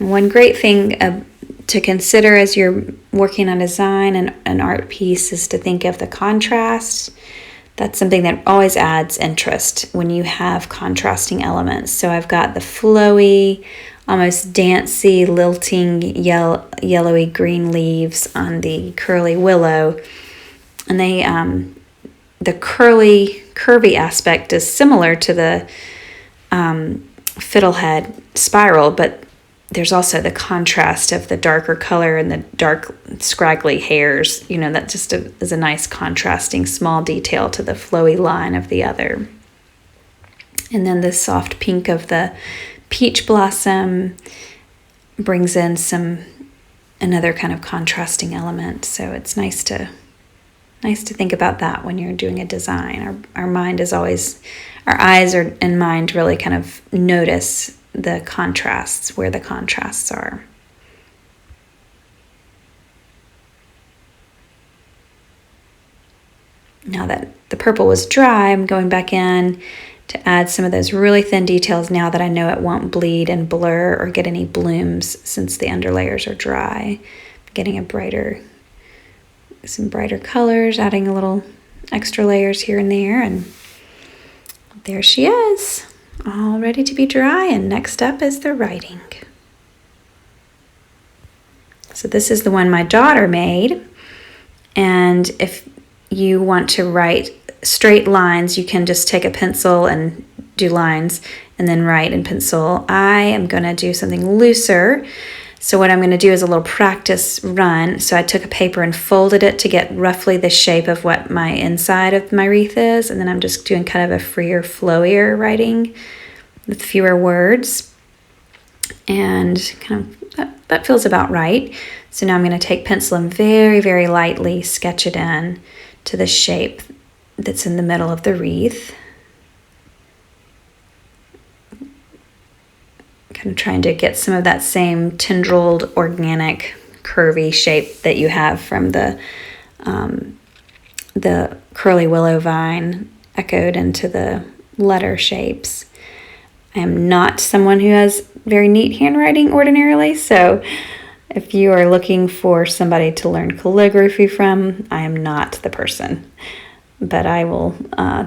One great thing to consider as you're working on design and an art piece is to think of the contrast. That's something that always adds interest when you have contrasting elements. So I've got the flowy, almost dancey, lilting, yellowy green leaves on the curly willow. And the curvy aspect is similar to the fiddlehead spiral, but there's also the contrast of the darker color and the dark scraggly hairs. That just is a nice contrasting small detail to the flowy line of the other. And then the soft pink of the peach blossom brings in another kind of contrasting element. So it's nice to think about that when you're doing a design. Our eyes and mind really kind of notice the contrasts, where the contrasts are. Now that the purple was dry, I'm going back in to add some of those really thin details now that I know it won't bleed and blur or get any blooms since the underlayers are dry. Getting some brighter colors, adding a little extra layers here and there, and there she is, all ready to be dry. And next up is the writing. So this is the one my daughter made, and if you want to write straight lines, you can just take a pencil and do lines and then write in pencil. I am going to do something looser. So what I'm going to do is a little practice run. So I took a paper and folded it to get roughly the shape of what my inside of my wreath is. And then I'm just doing kind of a freer, flowier writing with fewer words. And kind of that feels about right. So now I'm going to take pencil and very, very lightly sketch it in to the shape that's in the middle of the wreath. Kind of trying to get some of that same tendrilled, organic, curvy shape that you have from the curly willow vine echoed into the letter shapes. I am not someone who has very neat handwriting ordinarily, so if you are looking for somebody to learn calligraphy from, I am not the person, but I will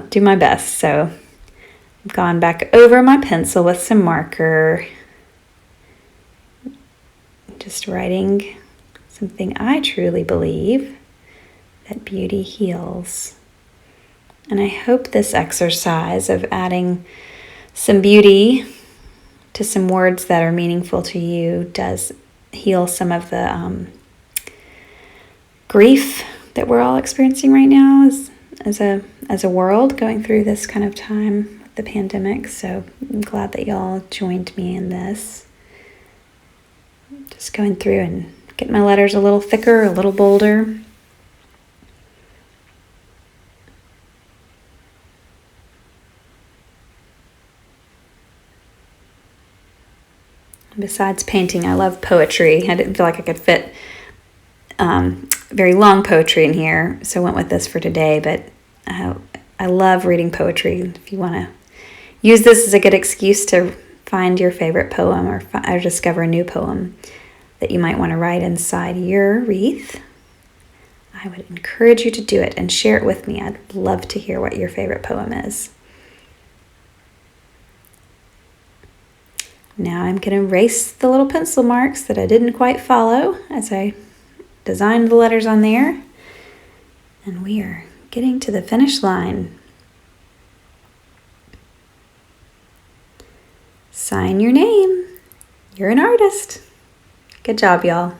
do my best. So I've gone back over my pencil with some marker, just writing something I truly believe, that beauty heals. And I hope this exercise of adding some beauty to some words that are meaningful to you does heal some of the grief that we're all experiencing right now as a world going through this kind of time with the pandemic. So I'm glad that y'all joined me in this. Just going through and getting my letters a little thicker, a little bolder. Besides painting, I love poetry. I didn't feel like I could fit very long poetry in here, so I went with this for today, but I love reading poetry. If you want to use this as a good excuse to find your favorite poem or discover a new poem that you might want to write inside your wreath, I would encourage you to do it and share it with me. I'd love to hear what your favorite poem is. Now I'm going to erase the little pencil marks that I didn't quite follow as I designed the letters on there. And we are getting to the finish line. Sign your name. You're an artist. Good job, y'all.